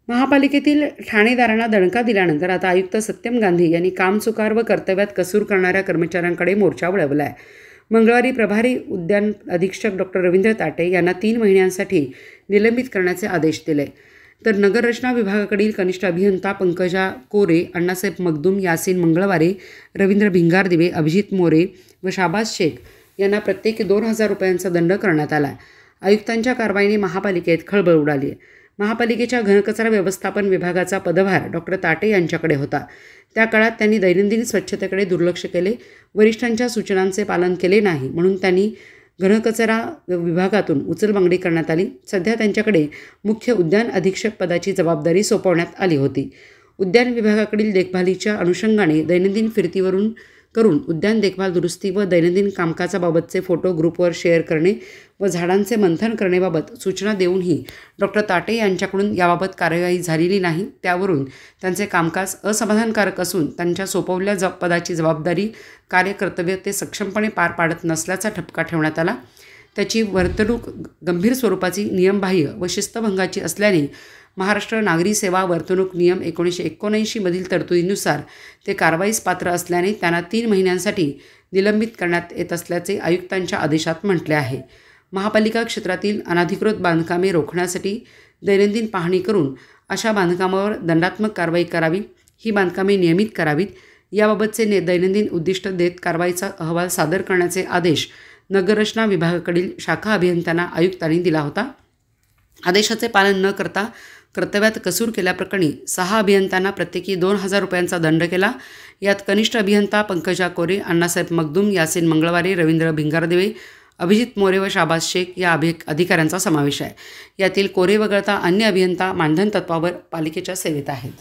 महापालिकेतील ठाणेदारांना दणका दिल्यानंतर आता आयुक्त सत्यम गांधी यांनी कामचुकार व कर्तव्यात कसूर करणाऱ्या कर्मचाऱ्यांकडे मोर्चा वळवला आहे। मंगळवारी प्रभारी उद्यान अधीक्षक डॉक्टर रवींद्र ताटे यांना 3 महिन्यांसाठी निलंबित करण्याचे आदेश दिले। तर नगररचना विभागाकडील कनिष्ठ अभियंता पंकजा कोरे, अण्णासाहेब मगदूम, यासीन मंगळवारे, रवींद्र भिंगारदिवे, अभिजित मोरे व शाबाज शेख यांना प्रत्येकी 2000 रुपयांचा दंड करण्यात आला। आयुक्तांच्या कारवाईने महापालिकेत खळबळ उडाली आहे। महापालिकेच्या घनकचरा व्यवस्थापन विभागाचा पदभार डॉक्टर ताटे यांच्याकडे होता। त्या काळात त्यांनी दैनंदिन स्वच्छतेकडे दुर्लक्ष केले, वरिष्ठांच्या सूचनांचे पालन केले नाही, म्हणून त्यांनी घनकचरा विभागातून उचलबांगडी करण्यात आली। सध्या त्यांच्याकडे मुख्य उद्यान अधीक्षक पदाची जबाबदारी सोपवण्यात आली होती। उद्यान विभागाकडील देखभालीच्या अनुषंगाने दैनंदिन फिरतीवरून करून उद्यान देखभाल दुरुस्ती व दैनंदिन कामकाजाबाबतचे फोटो ग्रुपवर शेअर करणे व झाडांचे मंथन करण्याबाबत सूचना देऊनही डॉक्टर ताटे यांच्याकडून याबाबत कार्यवाही झालेली नाही। त्यावरून त्यांचे कामकाज असमाधानकारक असून त्यांच्या सोपवलेल्या पदाची जबाबदारी, कार्यकर्तव्य ते सक्षमपणे पार पाडत नसल्याचा ठपका ठेवण्यात आला। त्याची वर्तणूक गंभीर स्वरूपाची, नियमबाह्य व शिस्तभंगाची असल्याने महाराष्ट्र नागरी सेवा वर्तणूक नियम 1979 मधील तरतुदीनुसार ते कारवाईस पात्र असल्याने त्यांना 3 महिन्यांसाठी निलंबित करण्यात येत असल्याचे आयुक्तांच्या आदेशात म्हटले आहे। महापालिका क्षेत्रातील अनधिकृत बांधकामे रोखण्यासाठी दैनंदिन पाहणी करून अशा बांधकामावर दंडात्मक कारवाई करावी, ही बांधकामे नियमित करावीत, याबाबतचे दैनंदिन उद्दिष्ट देत कारवाईचा अहवाल सादर करण्याचे आदेश नगररचना विभागाकडील शाखा अभियंत्यांना आयुक्तांनी दिला होता। आदेशाचे पालन न करता कर्तव्यात कसूर केल्याप्रकरणी 6 अभियंत्यांना प्रत्येकी 2000 रुपयांचा दंड केला। यात कनिष्ठ अभियंता पंकजा कोरे, अण्णासाहेब मगदूम, यासीन मंगळवारे, रवींद्र भिंगारदिवे, अभिजित मोरे व शाबाज शेख या अधिकाऱ्यांचा समावेश आहे। यातील कोरे वगळता अन्य अभियंता मानधन तत्वावर पालिकेच्या सेवेत आहेत।